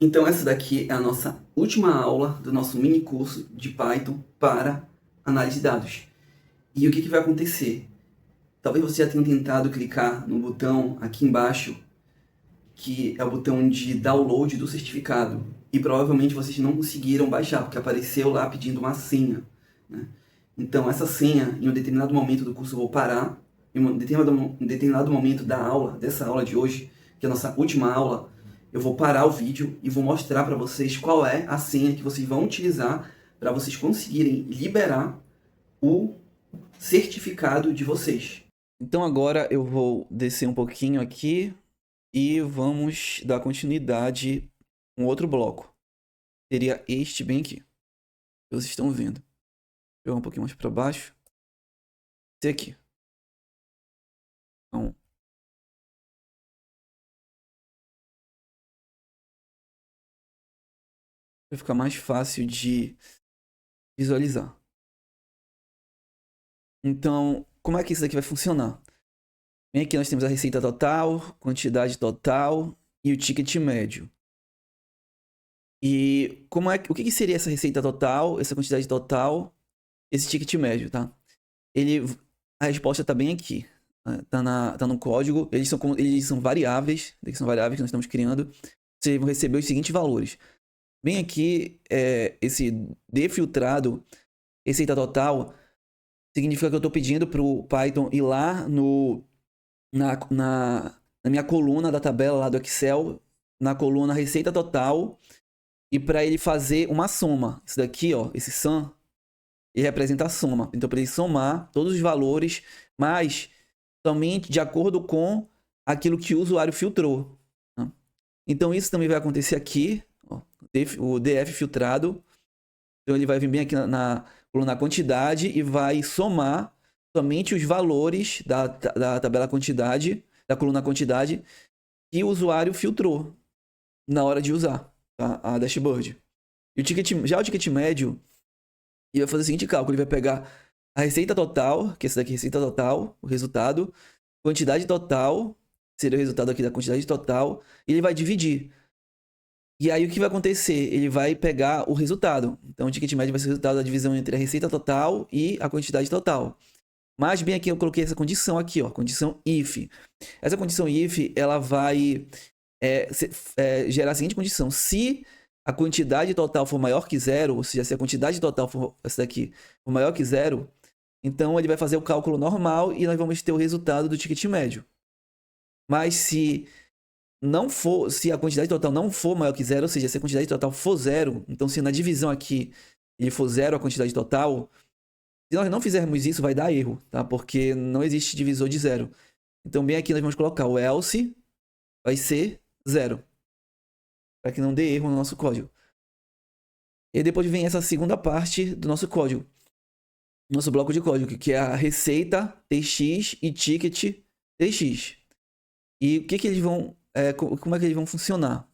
Então essa daqui é a nossa última aula do nosso mini curso de Python para análise de dados. E o que vai acontecer? Talvez você já tenha tentado clicar no botão aqui embaixo, que é o botão de download do certificado. E provavelmente vocês não conseguiram baixar, porque apareceu lá pedindo uma senha, né? Então essa senha, em um determinado momento do curso eu vou parar, em um determinado momento da aula, dessa aula de hoje, que é a nossa última aula, eu vou parar o vídeo e vou mostrar para vocês qual é a senha que vocês vão utilizar para vocês conseguirem liberar o certificado de vocês. Então agora eu vou descer um pouquinho aqui e vamos dar continuidade a um outro bloco. Seria este bem aqui. Vocês estão vendo. Vou jogar um pouquinho mais para baixo. Esse aqui. Então, vai ficar mais fácil de visualizar. Então, como é que isso daqui vai funcionar? Bem, aqui nós temos a receita total, quantidade total e o ticket médio. E o que seria essa receita total, essa quantidade total, esse ticket médio, tá? A resposta está bem aqui, né? Tá no código. Eles são variáveis, que nós estamos criando. Vocês vão receber os seguintes valores. Bem aqui, esse defiltrado, receita total, significa que eu estou pedindo para o Python ir lá na minha coluna da tabela lá do Excel, na coluna receita total, e para ele fazer uma soma. Isso daqui, ó, esse sum, ele representa a soma. Então, para ele somar todos os valores, mas somente de acordo com aquilo que o usuário filtrou, né? Então, isso também vai acontecer aqui, ó, o df filtrado. Então, ele vai vir bem aqui na coluna quantidade e vai somar somente os valores da tabela quantidade, da coluna quantidade, que o usuário filtrou na hora de usar, tá? A dashboard. E o ticket médio, ele vai fazer o seguinte cálculo: ele vai pegar a receita total, que esse daqui é a receita total, o resultado, quantidade total, seria o resultado aqui da quantidade total, e ele vai dividir. E aí o que vai acontecer? Ele vai pegar o resultado. Então o ticket médio vai ser o resultado da divisão entre a receita total e a quantidade total. Mas bem aqui eu coloquei essa condição aqui, ó, condição if. Essa condição if, ela vai gerar a seguinte condição: se a quantidade total for maior que zero, ou seja, se a quantidade total for essa daqui for maior que zero, então ele vai fazer o cálculo normal e nós vamos ter o resultado do ticket médio. Mas se a quantidade total não for maior que zero, ou seja, se a quantidade total for zero, então se na divisão aqui ele for zero a quantidade total, se nós não fizermos isso, vai dar erro, tá? Porque não existe divisor de zero. Então, bem aqui nós vamos colocar o else vai ser zero, para que não dê erro no nosso código. E depois vem essa segunda parte do nosso código, nosso bloco de código, que é a receita tx e ticket tx. E o que eles vão, como é que eles vão funcionar?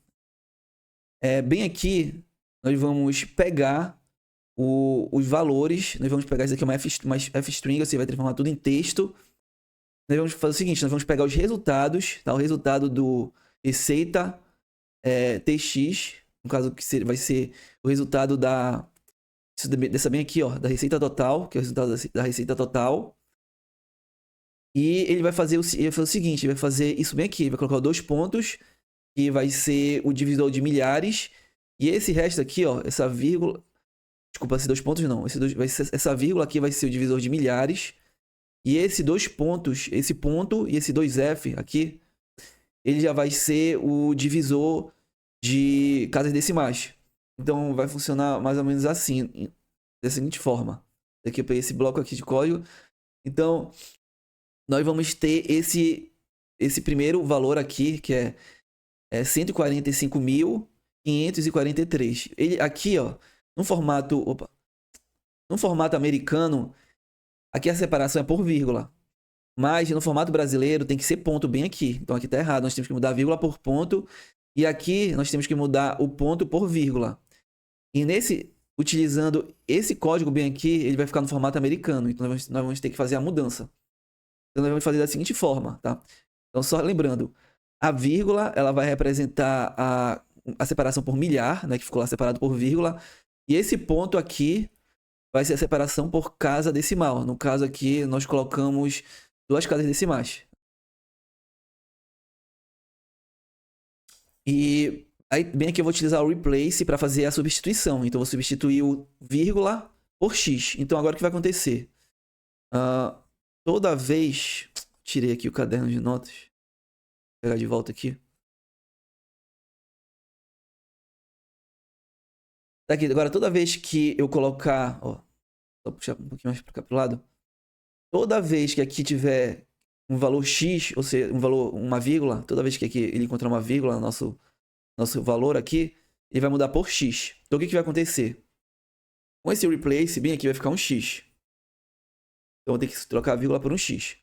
Bem aqui nós vamos pegar os valores, nós vamos pegar isso aqui, uma f-string, você vai transformar tudo em texto. Nós vamos fazer o seguinte: nós vamos pegar os resultados, tá? O resultado do receita tx, no caso que vai ser o resultado dessa bem aqui, ó, da receita total, que é o resultado da receita total. E ele vai fazer o seguinte: ele vai fazer isso bem aqui, ele vai colocar dois pontos, que vai ser o divisor de milhares, e esse resto aqui, ó, essa vírgula, desculpa, esses dois pontos não, essa vírgula aqui vai ser o divisor de milhares, e esses dois pontos, esse ponto e esse 2F aqui, ele já vai ser o divisor de casas decimais. Então vai funcionar mais ou menos assim, da seguinte forma. Aqui eu peguei esse bloco aqui de código. Então nós vamos ter esse primeiro valor aqui, que é 145.543. Ele aqui, ó, no formato americano, aqui a separação é por vírgula. Mas no formato brasileiro tem que ser ponto bem aqui. Então aqui tá errado, nós temos que mudar a vírgula por ponto. E aqui nós temos que mudar o ponto por vírgula. E utilizando esse código bem aqui, ele vai ficar no formato americano. Então nós vamos ter que fazer a mudança. Então nós vamos fazer da seguinte forma, tá? Então só lembrando, a vírgula ela vai representar a separação por milhar, né? Que ficou lá separado por vírgula. E esse ponto aqui vai ser a separação por casa decimal. No caso aqui, nós colocamos 2 casas decimais. E aí, bem aqui eu vou utilizar o replace para fazer a substituição. Então, eu vou substituir o vírgula por x. Então, agora o que vai acontecer? Toda vez... Tirei aqui o caderno de notas. Vou pegar de volta aqui. Daqui, agora, toda vez que eu colocar... Ó, só puxar um pouquinho mais para cá pro lado. Toda vez que aqui tiver um valor x, ou seja, um valor, uma vírgula, toda vez que aqui ele encontrar uma vírgula no nosso valor aqui, ele vai mudar por x. Então, o que vai acontecer? Com esse replace, bem aqui vai ficar um x. Então, eu vou ter que trocar a vírgula por um x.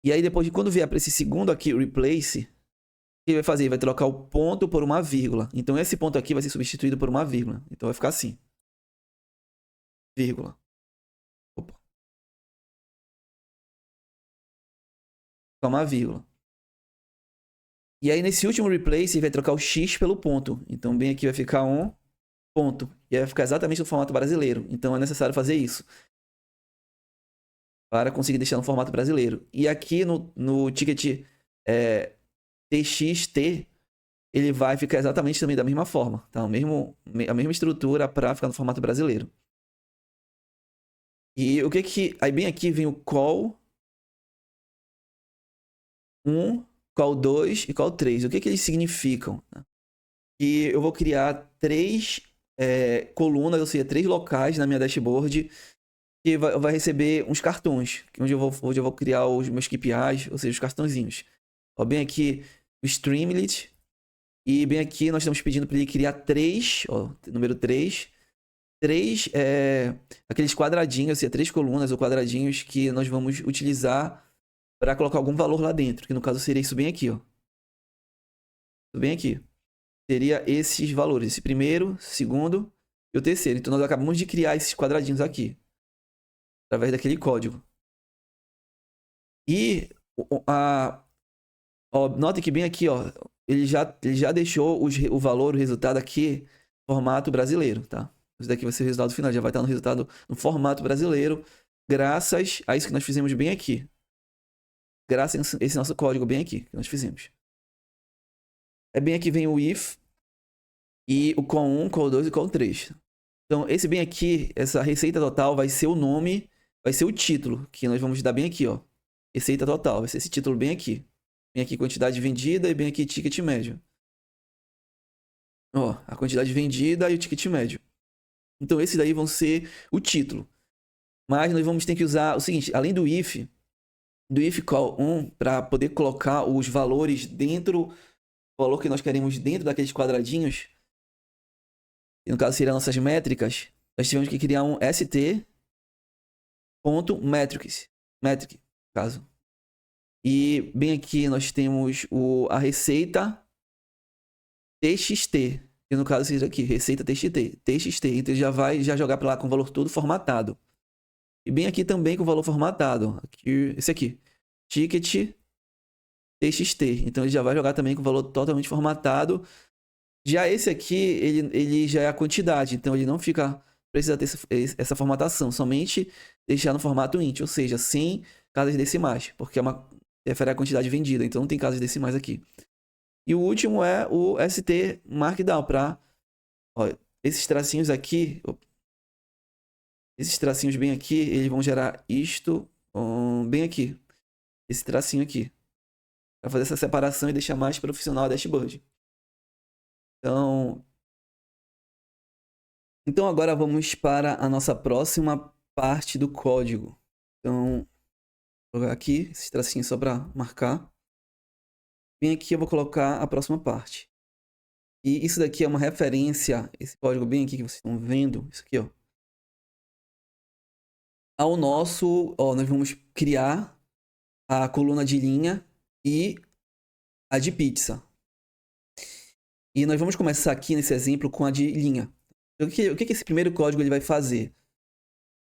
E aí, depois, quando vier para esse segundo aqui, replace, o que ele vai fazer? Ele vai trocar o ponto por uma vírgula. Então, esse ponto aqui vai ser substituído por uma vírgula. Então, vai ficar assim. Vírgula. Opa. Uma vírgula. E aí, nesse último replace, ele vai trocar o x pelo ponto. Então, bem aqui vai ficar um ponto. E aí vai ficar exatamente no formato brasileiro. Então, é necessário fazer isso para conseguir deixar no formato brasileiro. E aqui no ticket TXT, ele vai ficar exatamente também da mesma forma. Tá? A mesma estrutura para ficar no formato brasileiro. E o que... Aí bem aqui vem o call 1, call 2 e call 3. O que eles significam? Que eu vou criar 3 colunas, ou seja, 3 locais na minha dashboard que vai receber uns cartões, onde eu vou criar os meus KPIs, ou seja, os cartõezinhos. Ó, bem aqui o Streamlit. E bem aqui nós estamos pedindo para ele criar 3, ó, número 3. 3 aqueles quadradinhos, ou seja, 3 colunas ou quadradinhos que nós vamos utilizar para colocar algum valor lá dentro. Que no caso seria isso bem aqui, ó. Isso bem aqui. Seria esses valores. Esse primeiro, segundo e o terceiro. Então nós acabamos de criar esses quadradinhos aqui. Através daquele código. E note que bem aqui, ó, ele já deixou o valor, o resultado aqui, formato brasileiro, tá? Isso daqui vai ser o resultado final, já vai estar no resultado no formato brasileiro, graças a isso que nós fizemos bem aqui. Graças a esse nosso código bem aqui, que nós fizemos. Bem aqui vem o if, e o call 1, call 2 e call 3. Então, esse bem aqui, essa receita total vai ser o nome, vai ser o título, que nós vamos dar bem aqui, ó. Receita total, vai ser esse título bem aqui. Bem aqui quantidade vendida e bem aqui ticket médio. Ó, a quantidade vendida e o ticket médio. Então, esses daí vão ser o título. Mas nós vamos ter que usar o seguinte, além do if call 1, para poder colocar os valores dentro, o valor que nós queremos dentro daqueles quadradinhos, que no caso seriam nossas métricas, nós tivemos que criar um st.metrics, metric, no caso. E bem aqui nós temos a receita TXT, que no caso seja aqui, receita TXT. Então ele já vai jogar para lá com o valor todo formatado. E bem aqui também com o valor formatado. Aqui, esse aqui, ticket TXT. Então ele já vai jogar também com o valor totalmente formatado. Já esse aqui, ele já é a quantidade, então ele não precisa ter essa formatação, somente deixar no formato int, ou seja, sem casas decimais, porque refere à quantidade vendida, então não tem casas decimais aqui. E o último é o st markdown, para esses tracinhos aqui, esses tracinhos bem aqui, eles vão gerar isto bem aqui, esse tracinho aqui, para fazer essa separação e deixar mais profissional a dashboard. Então agora vamos para a nossa próxima parte do código. Então, vou colocar aqui esses tracinhos só para marcar. Bem aqui eu vou colocar a próxima parte. E isso daqui é uma referência, esse código bem aqui que vocês estão vendo, isso aqui, ó. Ao nosso, nós vamos criar a coluna de linha e a de pizza. E nós vamos começar aqui nesse exemplo com a de linha. O que esse primeiro código ele vai fazer?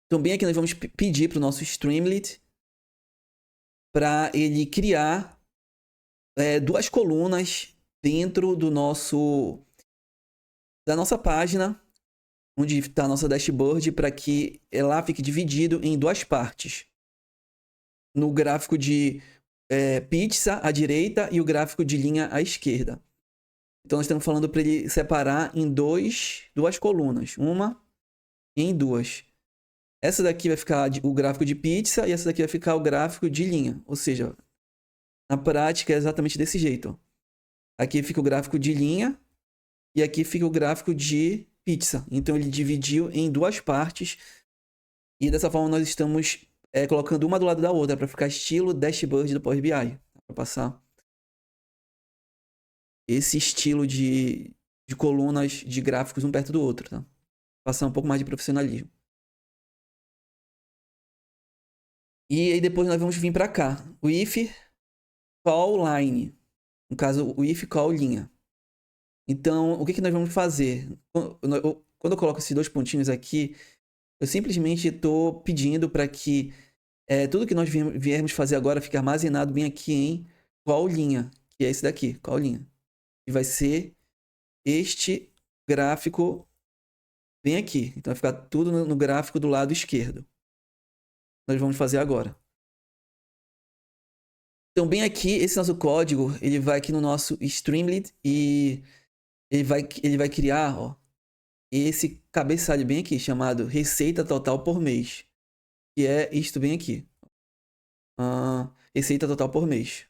Então, bem aqui nós vamos pedir para o nosso Streamlit para ele criar 2 colunas dentro do da nossa página, onde está a nossa dashboard, para que ela fique dividido em duas partes. No gráfico de pizza à direita e o gráfico de linha à esquerda. Então, nós estamos falando para ele separar em duas colunas. Uma e em duas. Essa daqui vai ficar o gráfico de pizza e essa daqui vai ficar o gráfico de linha. Ou seja, na prática é exatamente desse jeito. Ó. Aqui fica o gráfico de linha e aqui fica o gráfico de pizza. Então, ele dividiu em duas partes. E dessa forma, nós estamos colocando uma do lado da outra para ficar estilo dashboard do Power BI. Para passar esse estilo de colunas de gráficos um perto do outro, tá? Passar um pouco mais de profissionalismo. E aí depois nós vamos vir para cá. O if call line. No caso, o if call linha. Então, o que nós vamos fazer? Quando eu coloco esses dois pontinhos aqui, eu simplesmente estou pedindo para que tudo que nós viermos fazer agora fique armazenado bem aqui em call linha. Que é esse daqui, call linha. E vai ser este gráfico bem aqui. Então vai ficar tudo no gráfico do lado esquerdo. Nós vamos fazer agora. Então bem aqui, esse nosso código, ele vai aqui no nosso Streamlit e ele vai criar, ó, esse cabeçalho bem aqui, chamado receita total por mês. Que é isto bem aqui. Receita total por mês.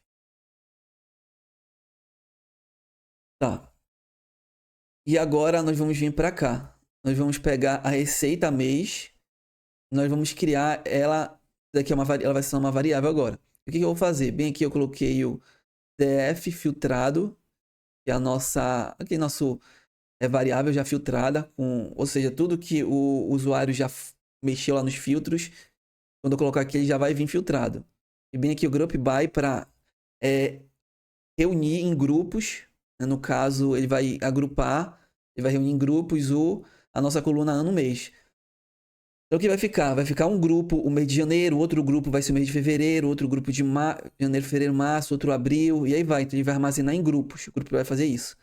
Tá. E agora nós vamos vir para cá. Nós vamos pegar a receita mês. Nós vamos criar ela. Daqui ela vai ser uma variável agora. O que eu vou fazer? Bem aqui eu coloquei o df filtrado. Que é a nossa. Aqui nosso variável já filtrada. Ou seja, tudo que o usuário já mexeu lá nos filtros. Quando eu colocar aqui, ele já vai vir filtrado. E bem aqui o group by para reunir em grupos. No caso, ele vai agrupar. Ele vai reunir em grupos a nossa coluna ano-mês. Então o que vai ficar? Vai ficar um grupo o mês de janeiro, outro grupo vai ser o mês de fevereiro, outro grupo de janeiro, fevereiro, março, outro abril, e aí vai. Então ele vai armazenar em grupos. O grupo vai fazer isso.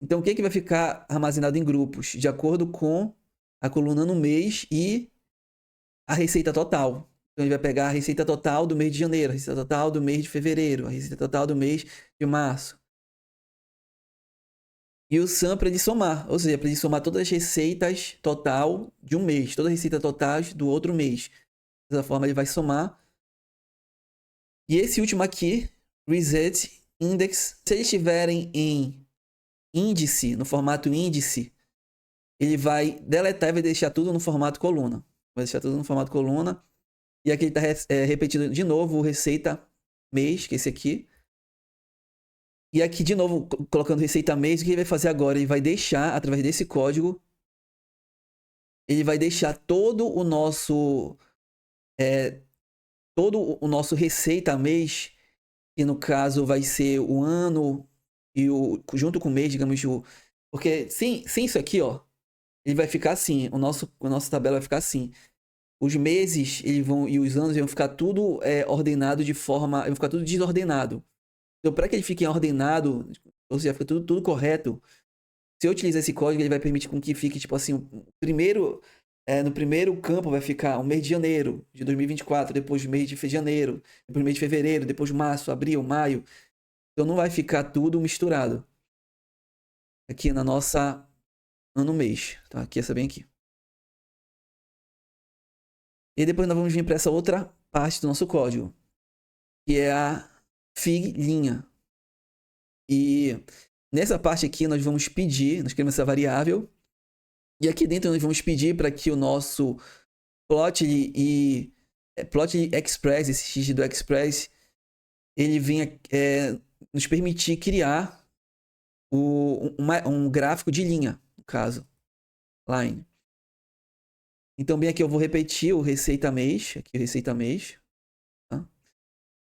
Então o que vai ficar armazenado em grupos? De acordo com a coluna no mês e a receita total. Então ele vai pegar a receita total do mês de janeiro, a receita total do mês de fevereiro, a receita total do mês de março. E o sum para ele somar, ou seja, para ele somar todas as receitas total de um mês, todas as receitas totais do outro mês. Dessa forma ele vai somar. E esse último aqui, reset index, se eles estiverem em índice, no formato índice, ele vai deletar e vai deixar tudo no formato coluna. Vai deixar tudo no formato coluna. E aqui ele está repetindo de novo o receita mês, que é esse aqui. E aqui, de novo, colocando receita mês, o que ele vai fazer agora? Ele vai deixar, através desse código, ele vai deixar todo o nosso receita mês, que no caso vai ser o ano e junto com o mês, digamos, porque sem isso aqui, ó, ele vai ficar assim, a nossa tabela vai ficar assim. Os meses e os anos vão ficar tudo ordenado vão ficar tudo desordenado. Então, para que ele fique ordenado, ou seja, fica tudo correto, se eu utilizar esse código, ele vai permitir com que fique, tipo assim, no primeiro campo vai ficar o mês de janeiro de 2024, depois o mês de janeiro, depois o mês de fevereiro, depois março, abril, maio. Então, não vai ficar tudo misturado. Aqui na nossa ano-mês, tá? Aqui, essa bem aqui. E depois nós vamos vir para essa outra parte do nosso código, que é a fig linha. E nessa parte aqui nós vamos pedir, nós queremos essa variável. E aqui dentro nós vamos pedir para que o nosso Plotly Express, esse x do Express, ele venha nos permitir criar um gráfico de linha, no caso, line. Então bem aqui eu vou repetir o receita mês, aqui o receita mês. Tá?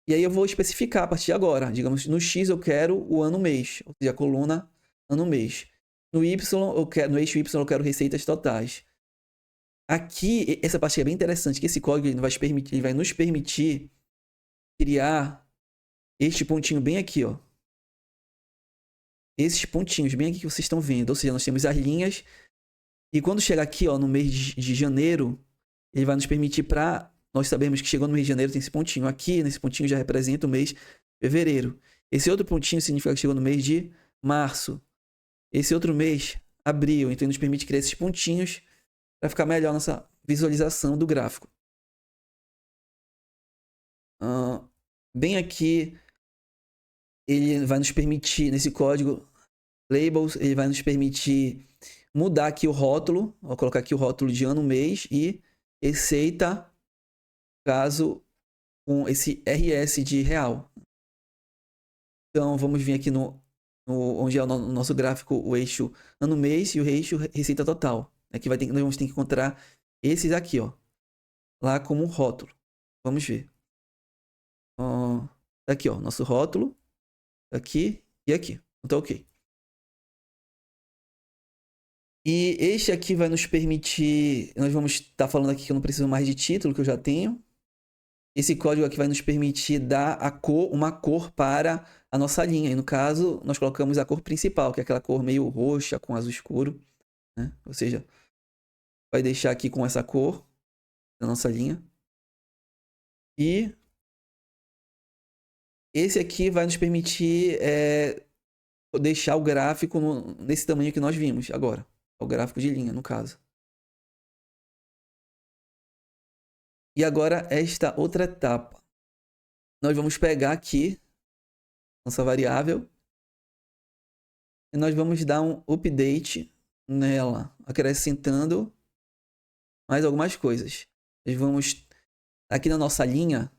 E aí eu vou especificar a partir de agora. Digamos, no X eu quero o ano-mês, ou seja, a coluna ano-mês. No Y, no eixo Y eu quero receitas totais. Aqui, essa parte é bem interessante, que esse código ele vai nos permitir criar este pontinho bem aqui, ó. esses pontinhos, bem aqui que vocês estão vendo. Ou seja, nós temos as linhas. E quando chegar aqui, ó, no mês de janeiro, ele vai nos permitir para nós sabermos que chegou no mês de janeiro, tem esse pontinho aqui. Nesse pontinho já representa o mês de fevereiro. Esse outro pontinho significa que chegou no mês de março. Esse outro mês, abril. Então, ele nos permite criar esses pontinhos para ficar melhor a nossa visualização do gráfico. Bem aqui, ele vai nos permitir, nesse código labels, ele vai nos permitir mudar aqui o rótulo. Vou colocar aqui o rótulo de ano, mês e receita, caso com esse RS de real. Então, vamos vir aqui onde é o nosso gráfico, o eixo ano, mês e o eixo receita total. Aqui nós vamos ter que encontrar esses aqui, ó, lá como rótulo. Vamos ver. Aqui, ó, nosso rótulo. Aqui e aqui. Então, ok. E este aqui vai nos permitir... Nós vamos estar falando aqui que eu não preciso mais de título, que eu já tenho. Esse código aqui vai nos permitir dar uma cor para a nossa linha. E no caso, nós colocamos a cor principal, que é aquela cor meio roxa com azul escuro, né? Ou seja, vai deixar aqui com essa cor da nossa linha. E esse aqui vai nos permitir deixar o gráfico nesse tamanho que nós vimos agora. O gráfico de linha, no caso. E agora, esta outra etapa. Nós vamos pegar aqui nossa variável e nós vamos dar um update nela, acrescentando mais algumas coisas. Nós vamos, aqui na nossa linha,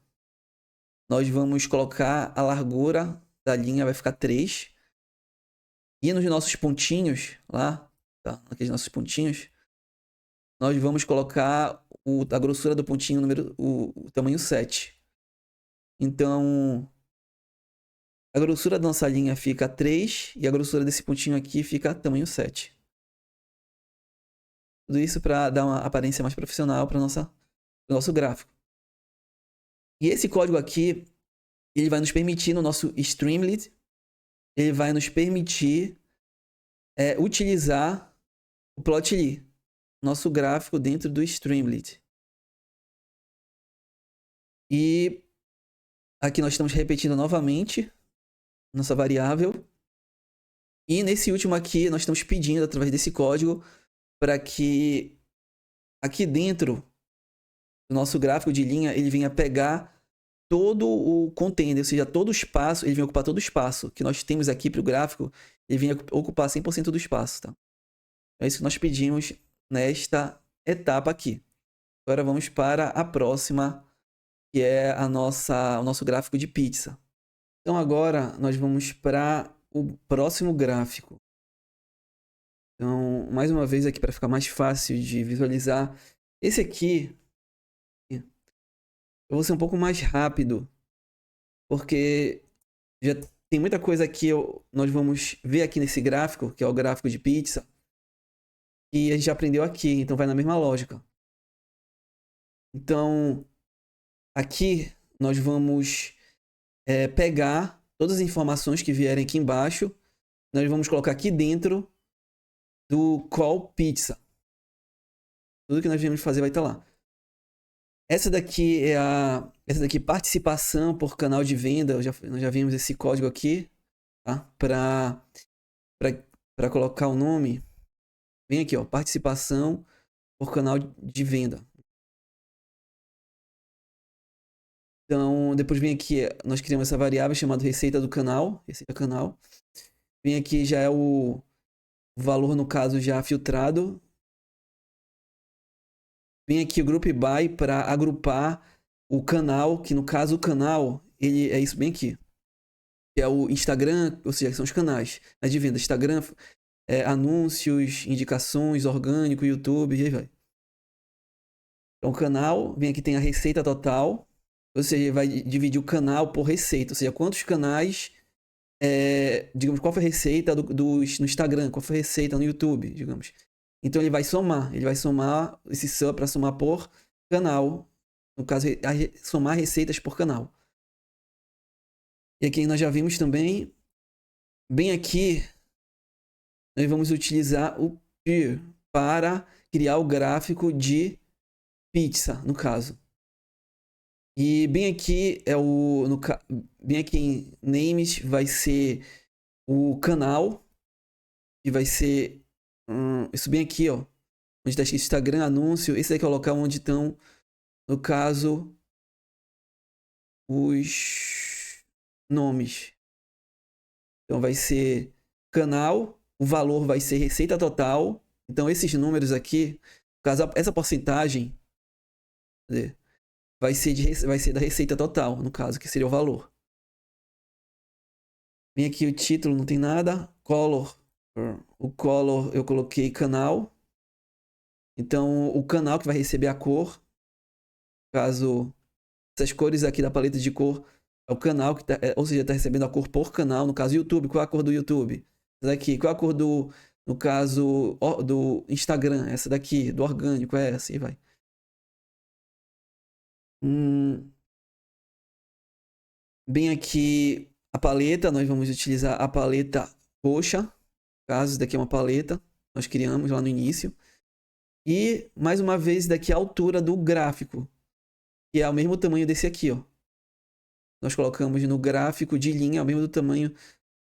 nós vamos colocar a largura da linha, vai ficar 3. E nos nossos pontinhos, lá, tá? Aqueles nossos pontinhos, nós vamos colocar a grossura do pontinho, o tamanho 7. Então, a grossura da nossa linha fica 3 e a grossura desse pontinho aqui fica tamanho 7. Tudo isso para dar uma aparência mais profissional para o nosso gráfico. E esse código aqui, ele vai nos permitir no nosso Streamlit, ele vai nos permitir utilizar o Plotly, nosso gráfico dentro do Streamlit. E aqui nós estamos repetindo novamente nossa variável. E nesse último aqui, nós estamos pedindo, através desse código, para que aqui dentro do nosso gráfico de linha, ele venha pegar todo o container, ou seja, todo o espaço, ele venha ocupar todo o espaço que nós temos aqui para o gráfico, ele venha ocupar 100% do espaço, tá? É isso que nós pedimos nesta etapa aqui. Agora vamos para a próxima, que é o nosso gráfico de pizza. Então agora nós vamos para o próximo gráfico. Então, mais uma vez aqui para ficar mais fácil de visualizar. Esse aqui, eu vou ser um pouco mais rápido, porque já tem muita coisa aqui nós vamos ver aqui nesse gráfico, que é o gráfico de pizza, e a gente já aprendeu aqui, então vai na mesma lógica. Então, aqui nós vamos pegar todas as informações que vierem aqui embaixo, nós vamos colocar aqui dentro do call pizza. Tudo que nós viemos fazer vai estar lá. Essa daqui é participação por canal de venda. Nós já vimos esse código aqui, tá? Para colocar o nome. Vem aqui, ó, participação por canal de venda. Então, depois vem aqui, nós criamos essa variável chamada receita do canal. Receita canal. Vem aqui, já é o valor, no caso, já filtrado. Vem aqui o Group By para agrupar o canal, que no caso o canal, ele é isso bem aqui. Que é o Instagram, ou seja, que são os canais de venda. Instagram, anúncios, indicações, orgânico, YouTube, e aí vai. Então o canal, vem aqui tem a receita total. Ou seja, vai dividir o canal por receita. Ou seja, quantos canais, digamos, qual foi a receita no Instagram, qual foi a receita no YouTube, digamos. Então ele vai somar esse sum para somar por canal. No caso, somar receitas por canal. E aqui nós já vimos também, bem aqui, nós vamos utilizar o peer para criar o gráfico de pizza, no caso. E bem aqui é bem aqui em names vai ser o canal e vai ser isso bem aqui, ó, onde está escrito Instagram, anúncio. Esse daqui é o local onde estão, no caso, os nomes. Então vai ser canal, o valor vai ser receita total. Então esses números aqui, no caso, essa porcentagem, cadê? Vai ser da receita total, no caso, que seria o valor. Vem aqui o título, não tem nada. Color. O color eu coloquei canal. Então, o canal que vai receber a cor. Caso essas cores aqui da paleta de cor é o canal que tá, ou seja, está recebendo a cor por canal. No caso, YouTube. Qual é a cor do YouTube? Essa daqui. Qual é a cor do, no caso, do Instagram? Essa daqui. Do orgânico. É essa. E vai. Bem aqui a paleta. Nós vamos utilizar a paleta roxa. Caso isso daqui é uma paleta. Nós criamos lá no início. E, mais uma vez, daqui a altura do gráfico. Que é o mesmo tamanho desse aqui, ó. Nós colocamos no gráfico de linha, o mesmo do tamanho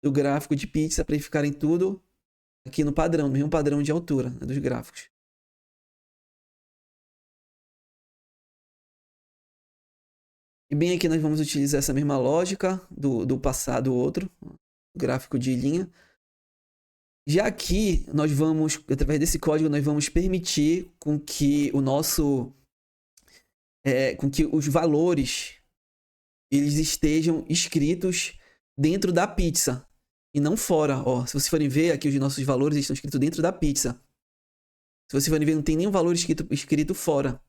do gráfico de pizza, para eles ficarem tudo aqui no padrão, no mesmo padrão de altura, né, dos gráficos. E bem aqui nós vamos utilizar essa mesma lógica do passado outro, gráfico de linha. Já aqui, nós vamos, através desse código, nós vamos permitir com que o nosso... com que os valores eles estejam escritos dentro da pizza e não fora. Ó, se vocês forem ver aqui, os nossos valores estão escritos dentro da pizza. Se vocês forem ver, não tem nenhum valor escrito fora.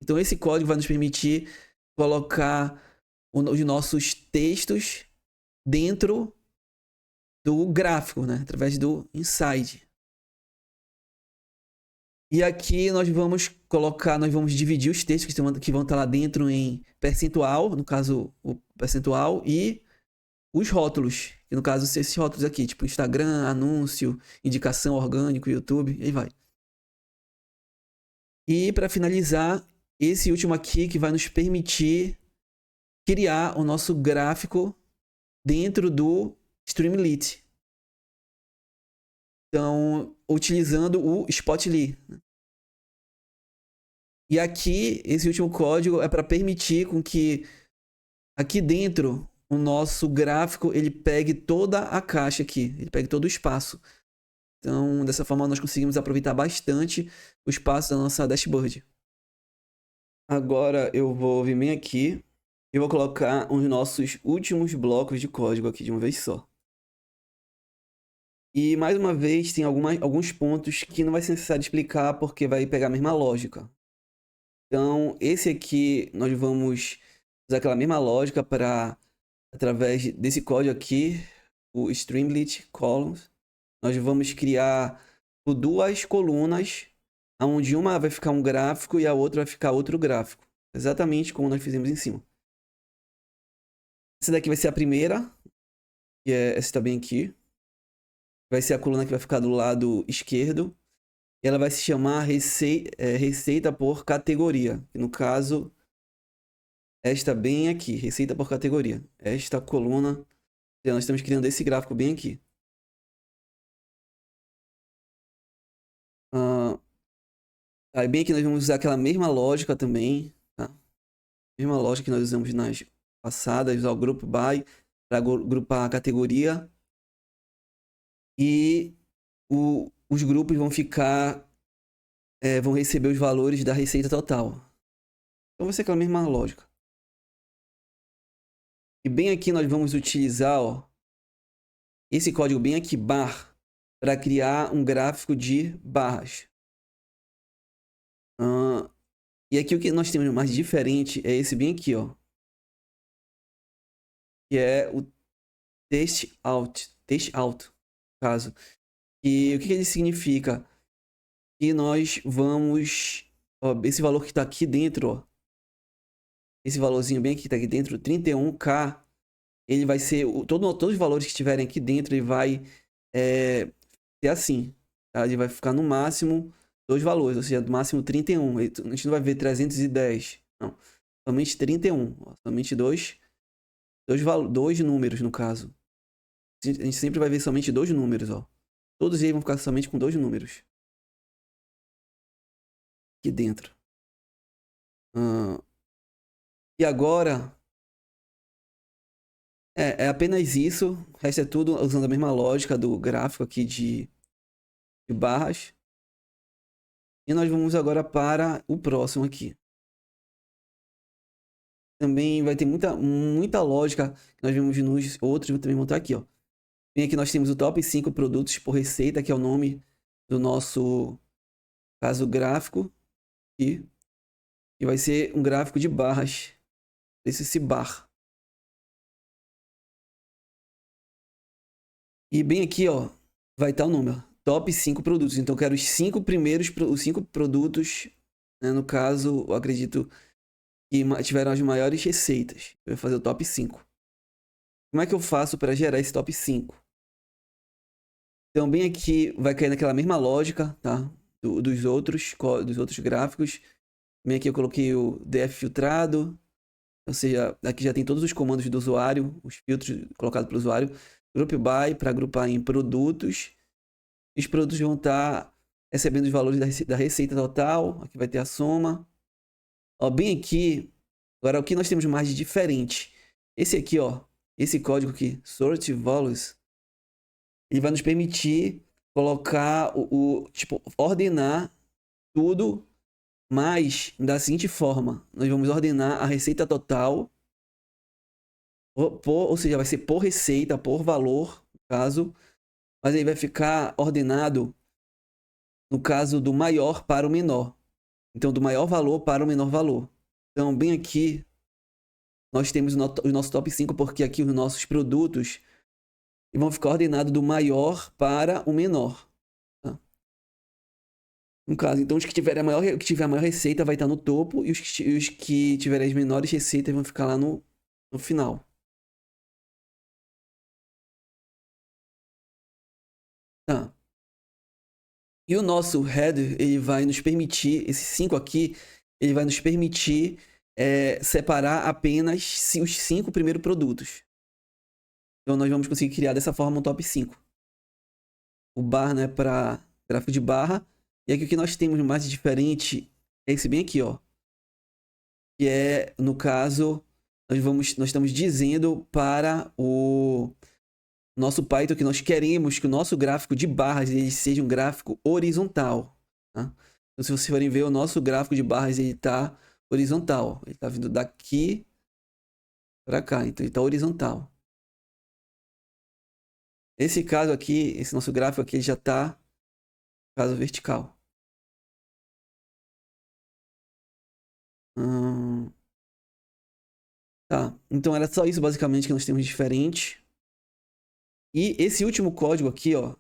Então esse código vai nos permitir colocar os nossos textos dentro do gráfico, né? Através do inside. E aqui nós vamos colocar, nós vamos dividir os textos que vão estar lá dentro em percentual, no caso o percentual, e os rótulos, que no caso são esses rótulos aqui, tipo Instagram, anúncio, indicação orgânico, YouTube, e aí vai. E para finalizar, esse último aqui que vai nos permitir criar o nosso gráfico dentro do Streamlit. Então, utilizando o Spotly. E aqui, esse último código é para permitir com que aqui dentro o nosso gráfico ele pegue toda a caixa aqui, ele pegue todo o espaço. Então, dessa forma nós conseguimos aproveitar bastante o espaço da nossa dashboard. Agora eu vou vir bem aqui e vou colocar os nossos últimos blocos de código aqui de uma vez só. E mais uma vez tem alguns pontos que não vai ser necessário explicar porque vai pegar a mesma lógica. Então esse aqui nós vamos usar aquela mesma lógica para, através desse código aqui, o Streamlit Columns, nós vamos criar duas colunas, onde uma vai ficar um gráfico e a outra vai ficar outro gráfico. Exatamente como nós fizemos em cima. Essa daqui vai ser a primeira, que é essa também aqui. Vai ser a coluna que vai ficar do lado esquerdo. E ela vai se chamar receita por categoria. No caso, esta bem aqui, receita por categoria. Esta coluna, nós estamos criando esse gráfico bem aqui. Aí bem aqui nós vamos usar aquela mesma lógica também, tá? Mesma lógica que nós usamos nas passadas, usar o group by para agrupar a categoria. E os grupos vão ficar, vão receber os valores da receita total. Então vai ser aquela mesma lógica. E bem aqui nós vamos utilizar, ó, esse código bem aqui, bar, para criar um gráfico de barras. E aqui o que nós temos mais diferente é esse bem aqui, ó. Que é o test out, no caso. E o que ele significa? Que nós vamos, ó, esse valor que está aqui dentro, ó, esse valorzinho bem aqui que está aqui dentro, 31k, ele vai ser, todos os valores que estiverem aqui dentro, ele vai ser assim. Tá? Ele vai ficar no máximo 2 valores, ou seja, no máximo 31. A gente não vai ver 310, não. Somente 31. Ó, somente dois números, no caso. A gente sempre vai ver somente 2 números, ó. Todos eles vão ficar somente com 2 números. Aqui dentro. E agora... É apenas isso. O resto é tudo usando a mesma lógica do gráfico aqui de barras. E nós vamos agora para o próximo aqui. Também vai ter muita lógica que nós vimos nos outros. Vou também montar aqui, ó. Bem, aqui nós temos o top 5 produtos por receita, que é o nome do nosso caso gráfico. E vai ser um gráfico de barras. Esse bar. E bem aqui, ó, vai estar o número. Top 5 produtos. Então eu quero os 5 primeiros, os 5 produtos, né, no caso, eu acredito que tiveram as maiores receitas. Eu vou fazer o top 5. Como é que eu faço para gerar esse top 5? Então bem aqui vai cair naquela mesma lógica, tá? Dos outros gráficos. Bem aqui eu coloquei o df filtrado. Ou seja, aqui já tem todos os comandos do usuário, os filtros colocados pelo usuário. Group by para agrupar em produtos. Os produtos vão estar recebendo os valores da receita total. Aqui vai ter a soma. Ó, bem aqui, agora o que nós temos mais de diferente? Esse aqui, ó, esse código aqui, sort values, ele vai nos permitir colocar tipo, ordenar tudo, mas da seguinte forma. Nós vamos ordenar a receita total, ou seja, vai ser por receita, por valor, no caso, mas aí vai ficar ordenado no caso do maior para o menor. Então, do maior valor para o menor valor. Então, bem aqui, nós temos o nosso top 5, porque aqui os nossos produtos vão ficar ordenados do maior para o menor. Tá? No caso, então, os que tiverem que tiver a maior receita vai estar no topo, e os que tiverem as menores receitas vão ficar lá no final. Tá. E o nosso header, ele vai nos permitir, esses 5 aqui, ele vai nos permitir separar apenas os 5 primeiros produtos. Então nós vamos conseguir criar dessa forma um top 5. O bar, né, para gráfico de barra. E aqui o que nós temos mais diferente é esse bem aqui, ó. Que é, no caso, nós estamos dizendo para o nosso Python que nós queremos que o nosso gráfico de barras ele seja um gráfico horizontal. Tá? Então, se vocês forem ver, o nosso gráfico de barras ele está horizontal. Ele está vindo daqui para cá, então ele está horizontal. Esse caso aqui, esse nosso gráfico aqui já está caso vertical. Tá, então era só isso basicamente que nós temos diferente. E esse último código aqui, ó,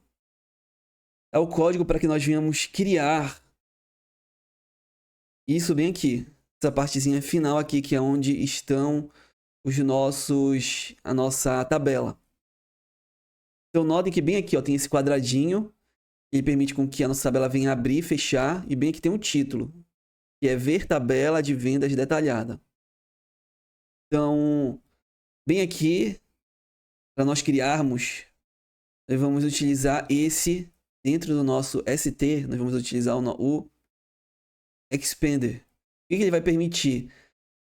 é o código para que nós venhamos criar isso bem aqui. Essa partezinha final aqui, que é onde estão a nossa tabela. Então notem que bem aqui, ó, tem esse quadradinho. Ele permite com que a nossa tabela venha abrir e fechar. E bem aqui tem um título, que é ver tabela de vendas detalhada. Então, bem aqui, para nós criarmos, nós vamos utilizar esse, dentro do nosso ST, nós vamos utilizar o Expander. O que ele vai permitir?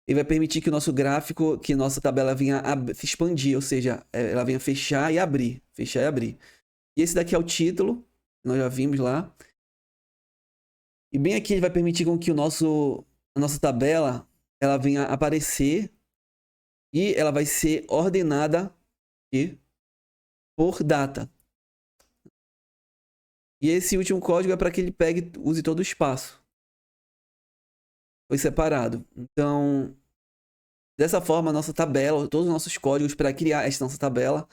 Ele vai permitir que o nosso gráfico, que nossa tabela venha expandir, ou seja, ela venha fechar e abrir. Fechar e abrir. E esse daqui é o título, que nós já vimos lá. E bem aqui ele vai permitir com que a nossa tabela ela venha aparecer e ela vai ser ordenada aqui por data. E esse último código é para que ele use todo o espaço. Foi separado. Então, dessa forma, a nossa tabela, todos os nossos códigos para criar esta nossa tabela,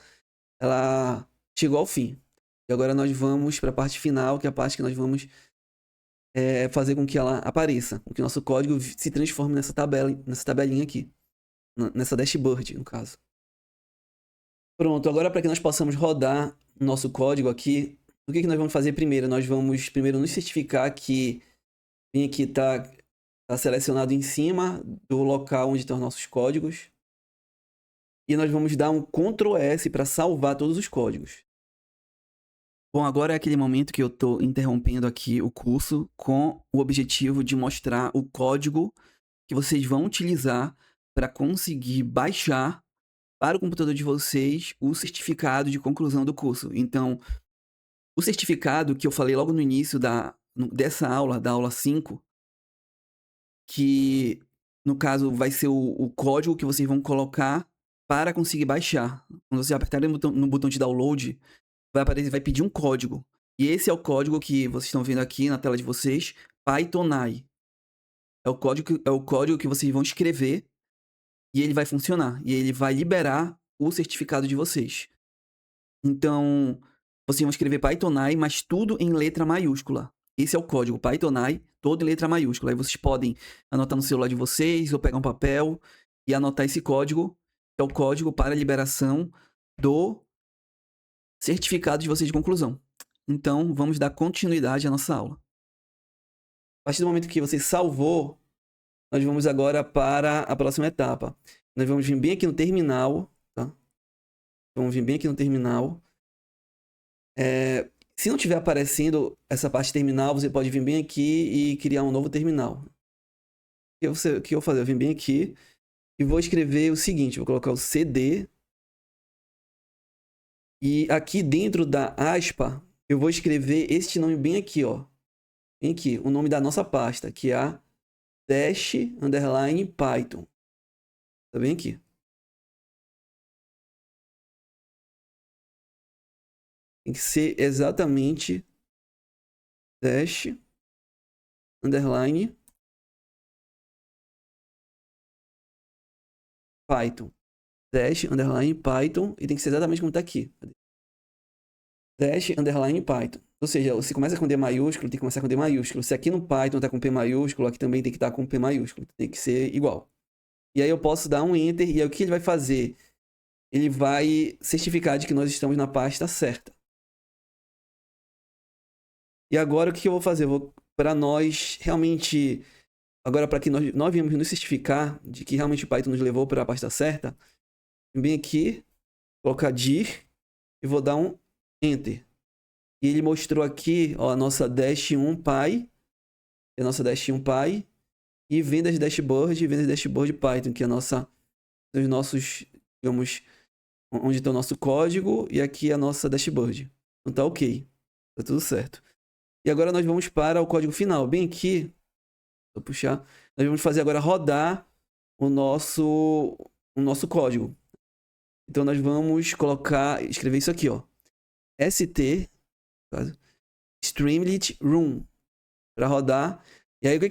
ela chegou ao fim. E agora nós vamos para a parte final, que é a parte que nós vamos fazer com que ela apareça, com que o nosso código se transforme nessa tabelinha aqui, nessa dashboard, no caso. Pronto, agora para que nós possamos rodar o nosso código aqui, O que nós vamos fazer primeiro? Nós vamos primeiro nos certificar que vem aqui tá selecionado em cima do local onde estão os nossos códigos. E nós vamos dar um Ctrl S para salvar todos os códigos. Bom, agora é aquele momento que eu estou interrompendo aqui o curso com o objetivo de mostrar o código que vocês vão utilizar para conseguir baixar para o computador de vocês o certificado de conclusão do curso. Então, o certificado que eu falei logo no início dessa aula, da aula 5, que no caso vai ser o código que vocês vão colocar para conseguir baixar. Quando vocês apertarem no botão de download, vai pedir um código. E esse é o código que vocês estão vendo aqui na tela de vocês, Pythonai. É o código que vocês vão escrever e ele vai funcionar. E ele vai liberar o certificado de vocês. Então, vocês vão escrever Pythonai, mas tudo em letra maiúscula. Esse é o código, Pythonai, todo em letra maiúscula. Aí vocês podem anotar no celular de vocês ou pegar um papel e anotar esse código, que é o código para a liberação do certificado de vocês de conclusão. Então, vamos dar continuidade à nossa aula. A partir do momento que você salvou, nós vamos agora para a próxima etapa. Nós vamos vir bem aqui no terminal, tá? Vamos vir bem aqui no terminal. Se não estiver aparecendo essa parte terminal, você pode vir bem aqui e criar um novo terminal. O que eu vou fazer? Eu vim bem aqui e vou escrever o seguinte. Vou colocar o CD. E aqui dentro da aspa, eu vou escrever este nome bem aqui, ó. Bem aqui, o nome da nossa pasta, que é a _python. Tá bem aqui. Tem que ser exatamente _python. _python. E tem que ser exatamente como tá aqui. _python. Ou seja, se começa com D maiúsculo, tem que começar com D maiúsculo. Se aqui no Python tá com P maiúsculo, aqui também tem que estar com P maiúsculo. Tem que ser igual. E aí eu posso dar um Enter. E aí o que ele vai fazer? Ele vai certificar de que nós estamos na pasta certa. E agora o que eu vou fazer? Para nós realmente... Agora, para que nós viemos nos certificar de que realmente o Python nos levou para a pasta certa, vem aqui, colocar dir e vou dar um Enter. E ele mostrou aqui, ó, a nossa -1py, a nossa -1py, e vendas dashboard Python, que é os nossos, digamos, onde está o nosso código, e aqui a nossa dashboard. Então tá ok, tá tudo certo. E agora nós vamos para o código final. Bem aqui, vou puxar, nós vamos fazer agora rodar o nosso código. Então nós vamos escrever isso aqui, ó. st Streamlit Room para rodar. E aí qual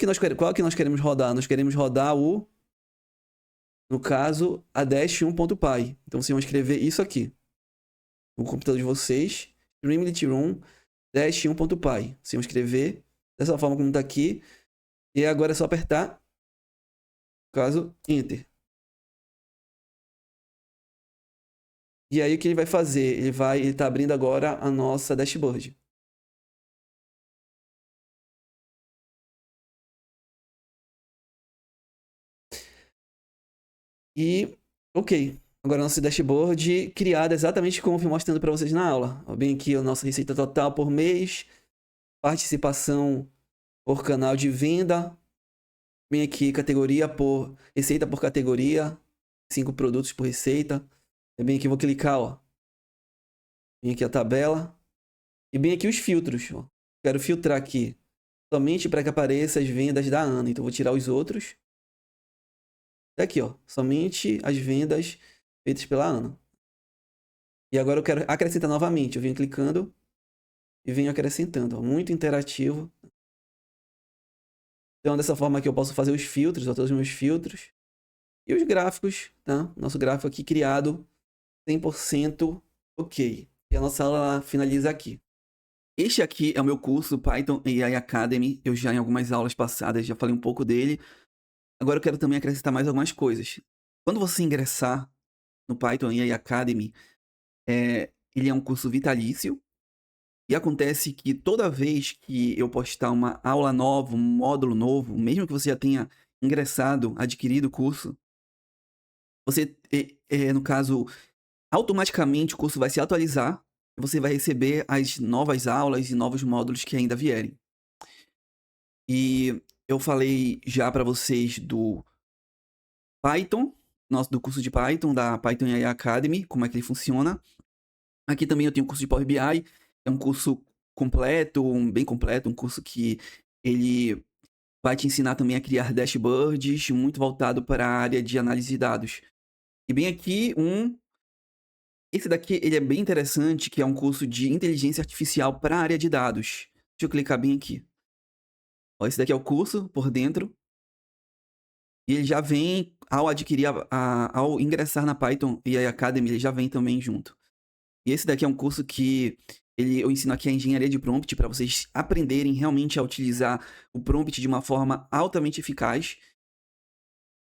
que nós queremos rodar? Nós queremos rodar no caso, a -1.py. Então vocês vão escrever isso aqui no computador de vocês, Streamlit Room -1.py. Vocês vão escrever dessa forma como está aqui. E agora é só apertar, no caso, Enter. E aí o que ele vai fazer? Ele está abrindo agora a nossa dashboard. E, ok. Agora nosso dashboard criado exatamente como eu fui mostrando para vocês na aula. Ó, bem aqui a nossa receita total por mês, participação por canal de venda, bem aqui categoria por receita por categoria, 5 produtos por receita. É bem aqui, vou clicar, ó. Bem aqui a tabela. E bem aqui os filtros, ó. Quero filtrar aqui somente para que apareça as vendas da Ana. Então vou tirar os outros. Aqui, ó, somente as vendas feitas pela Ana. E agora eu quero acrescentar novamente. Eu venho clicando e venho acrescentando. Ó, muito interativo. Então, dessa forma aqui eu posso fazer os filtros, ó, todos os meus filtros. E os gráficos, tá? Nosso gráfico aqui criado 100% ok. E a nossa aula finaliza aqui. Este aqui é o meu curso Python AI Academy. Eu já em algumas aulas passadas já falei um pouco dele. Agora eu quero também acrescentar mais algumas coisas. Quando você ingressar no Python AI Academy, ele é um curso vitalício. E acontece que toda vez que eu postar uma aula nova, um módulo novo, mesmo que você já tenha ingressado, adquirido o curso, você, no caso, automaticamente o curso vai se atualizar e você vai receber as novas aulas e novos módulos que ainda vierem. E eu falei já para vocês do Python, do curso de Python, da Python AI Academy, como é que ele funciona. Aqui também eu tenho o curso de Power BI, é um curso completo, bem completo, um curso que ele vai te ensinar também a criar dashboards, muito voltado para a área de análise de dados. E bem aqui, esse daqui ele é bem interessante, que é um curso de inteligência artificial para a área de dados. Deixa eu clicar bem aqui. Ó, esse daqui é o curso por dentro. E ele já vem, ao adquirir, ao ingressar na Python AI Academy, ele já vem também junto. E esse daqui é um curso que eu ensino aqui a engenharia de prompt para vocês aprenderem realmente a utilizar o prompt de uma forma altamente eficaz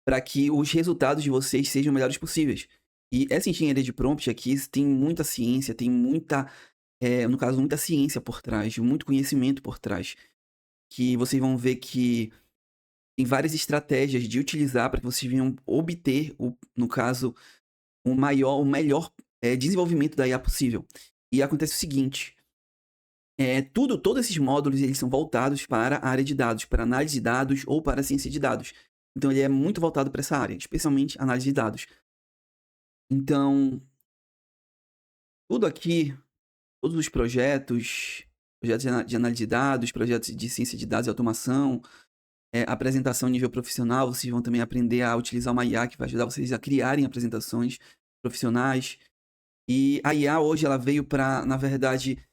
para que os resultados de vocês sejam melhores possíveis. E essa engenharia de prompt aqui tem muita ciência, tem muita, no caso, muita ciência por trás, muito conhecimento por trás. Que vocês vão ver que tem várias estratégias de utilizar para que vocês venham obter, no caso, o melhor desenvolvimento da IA possível. E acontece o seguinte, todos esses módulos eles são voltados para a área de dados, para análise de dados ou para a ciência de dados. Então ele é muito voltado para essa área, especialmente análise de dados. Então, tudo aqui, todos os projetos de análise de dados, projetos de ciência de dados e automação, apresentação nível profissional, vocês vão também aprender a utilizar uma IA que vai ajudar vocês a criarem apresentações profissionais. E a IA hoje ela veio para, na verdade,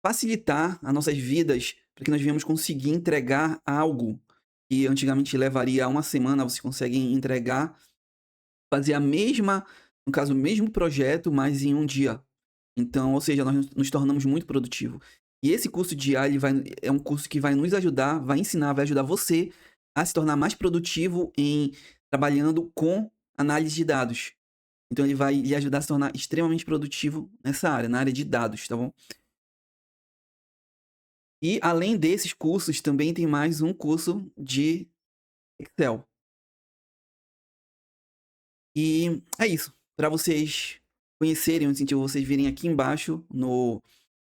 facilitar as nossas vidas para que nós venhamos conseguir entregar algo que antigamente levaria uma semana, vocês conseguem entregar, fazer no caso, o mesmo projeto, mas em um dia. Então, ou seja, nós nos tornamos muito produtivos. E esse curso de IA, é um curso que vai nos ajudar, vai ensinar, vai ajudar você a se tornar mais produtivo em trabalhando com análise de dados. Então, ele vai lhe ajudar a se tornar extremamente produtivo nessa área, na área de dados, tá bom? E além desses cursos, também tem mais um curso de Excel. E é isso. Para vocês conhecerem, eu incentivo vocês virem aqui embaixo no